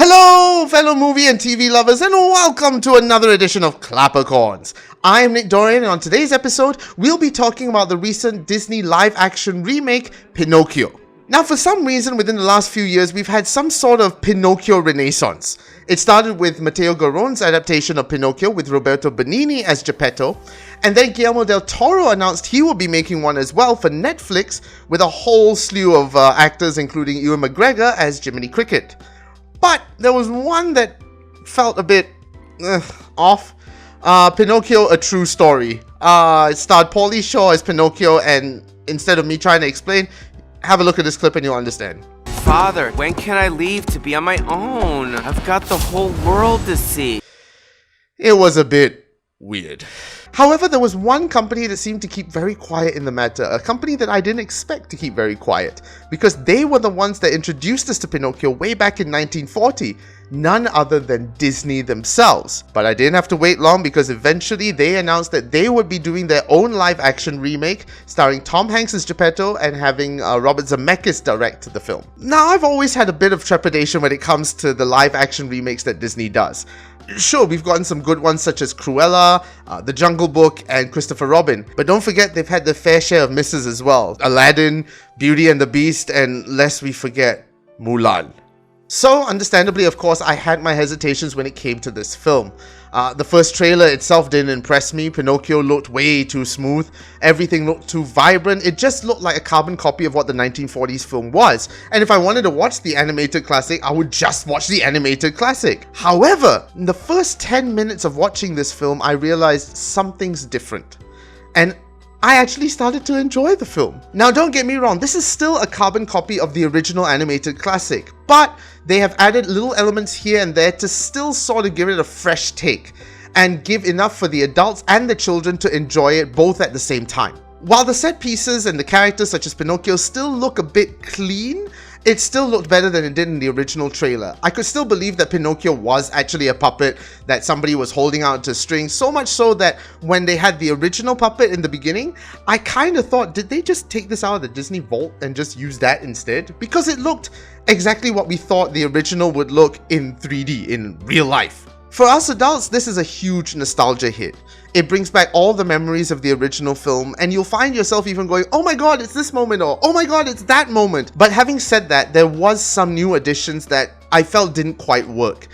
Hello, fellow movie and TV lovers, and welcome to another edition of ClapperCorns. I'm Nick Dorian, and on today's episode, we'll be talking about the recent Disney live-action remake, Pinocchio. Now, for some reason, within the last few years, we've had some sort of Pinocchio renaissance. It started with Matteo Garrone's adaptation of Pinocchio with Roberto Benigni as Geppetto, and then Guillermo del Toro announced he will be making one as well for Netflix with a whole slew of actors, including Ewan McGregor as Jiminy Cricket. But there was one that felt a bit off. Pinocchio, A True Story. It starred Pauly Shore as Pinocchio, and instead of me trying to explain, have a look at this clip and you'll understand. Father, when can I leave to be on my own? I've got the whole world to see. It was a bit weird. However, there was one company that seemed to keep very quiet in the matter, a company that I didn't expect to keep very quiet, because they were the ones that introduced us to Pinocchio way back in 1940, none other than Disney themselves. But I didn't have to wait long because eventually they announced that they would be doing their own live-action remake, starring Tom Hanks as Geppetto and having Robert Zemeckis direct the film. Now, I've always had a bit of trepidation when it comes to the live-action remakes that Disney does. Sure, we've gotten some good ones such as Cruella, The Jungle Book, and Christopher Robin, but don't forget they've had their fair share of misses as well. Aladdin, Beauty and the Beast, and lest we forget, Mulan. So, understandably, of course, I had my hesitations when it came to this film. The first trailer itself didn't impress me. Pinocchio looked way too smooth. Everything looked too vibrant. It just looked like a carbon copy of what the 1940s film was. And if I wanted to watch the animated classic, I would just watch the animated classic. However, in the first 10 minutes of watching this film, I realized something's different. And I actually started to enjoy the film. Now, don't get me wrong, this is still a carbon copy of the original animated classic, but they have added little elements here and there to still sort of give it a fresh take and give enough for the adults and the children to enjoy it both at the same time. While the set pieces and the characters such as Pinocchio still look a bit clean, it still looked better than it did in the original trailer. I could still believe that Pinocchio was actually a puppet that somebody was holding out to strings, so much so that when they had the original puppet in the beginning, I kind of thought, did they just take this out of the Disney vault and just use that instead? Because it looked exactly what we thought the original would look in 3D, in real life. For us adults, this is a huge nostalgia hit. It brings back all the memories of the original film, and you'll find yourself even going, oh my god, it's this moment, or oh my god, it's that moment. But having said that, there was some new additions that I felt didn't quite work.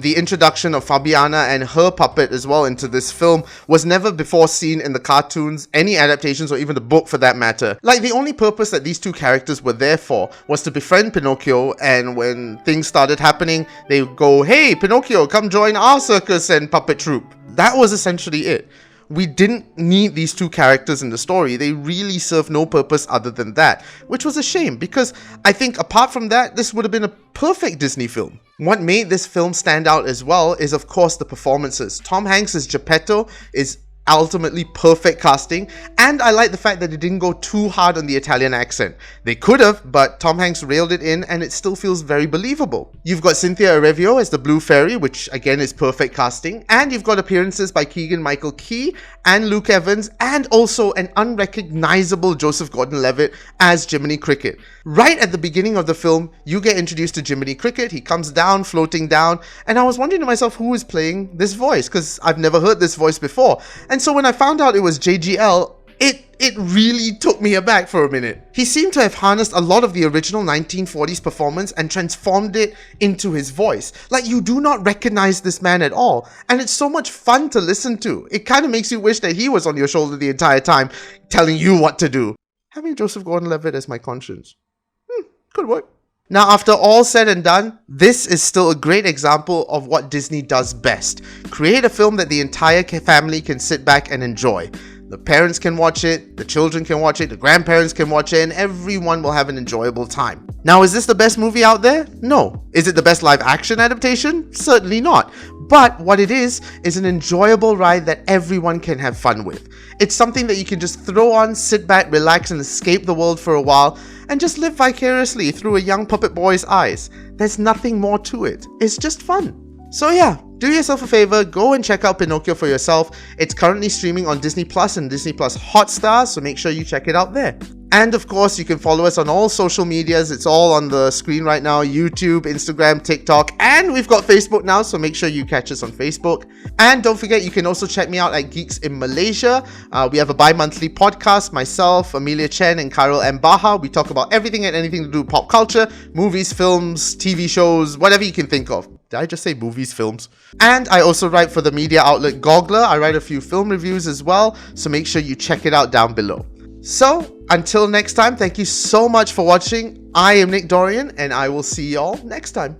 The introduction of Fabiana and her puppet as well into this film was never before seen in the cartoons, any adaptations, or even the book for that matter. Like, the only purpose that these two characters were there for was to befriend Pinocchio, and when things started happening, they would go, hey, Pinocchio, come join our circus and puppet troupe. That was essentially it. We didn't need these two characters in the story. They really served no purpose other than that, which was a shame because I think apart from that, this would have been a perfect Disney film. What made this film stand out as well is, of course, the performances. Tom Hanks as Geppetto is ultimately perfect casting, and I like the fact that it didn't go too hard on the Italian accent. They could have, but Tom Hanks railed it in and it still feels very believable. You've got Cynthia Erivo as the Blue Fairy, which again is perfect casting, and you've got appearances by Keegan-Michael Key and Luke Evans, and also an unrecognizable Joseph Gordon-Levitt as Jiminy Cricket. Right at the beginning of the film, you get introduced to Jiminy Cricket. He comes down, floating down, and I was wondering to myself who is playing this voice, because I've never heard this voice before. And so when I found out it was JGL, it really took me aback for a minute. He seemed to have harnessed a lot of the original 1940s performance and transformed it into his voice. Like, you do not recognize this man at all, and it's so much fun to listen to. It kind of makes you wish that he was on your shoulder the entire time, telling you what to do. Having Joseph Gordon-Levitt as my conscience. Could work. Now, after all said and done, this is still a great example of what Disney does best. Create a film that the entire family can sit back and enjoy. The parents can watch it, the children can watch it, the grandparents can watch it, and everyone will have an enjoyable time. Now, is this the best movie out there? No. Is it the best live action adaptation? Certainly not. But what it is an enjoyable ride that everyone can have fun with. It's something that you can just throw on, sit back, relax, and escape the world for a while, and just live vicariously through a young puppet boy's eyes. There's nothing more to it. It's just fun. So yeah, do yourself a favor, go and check out Pinocchio for yourself. It's currently streaming on Disney Plus and Disney Plus Hotstar, so make sure you check it out there. And of course, you can follow us on all social medias. It's all on the screen right now: YouTube, Instagram, TikTok, and we've got Facebook now, so make sure you catch us on Facebook. And don't forget, you can also check me out at Geeks in Malaysia. We have a bi-monthly podcast, myself, Amelia Chen, and Khairul M. Baha. We talk about everything and anything to do with pop culture, movies, films, TV shows, whatever you can think of. Did I just say movies, films? And I also write for the media outlet Goggler. I write a few film reviews as well, so make sure you check it out down below. So, until next time, thank you so much for watching. I am Nick Dorian, and I will see y'all next time.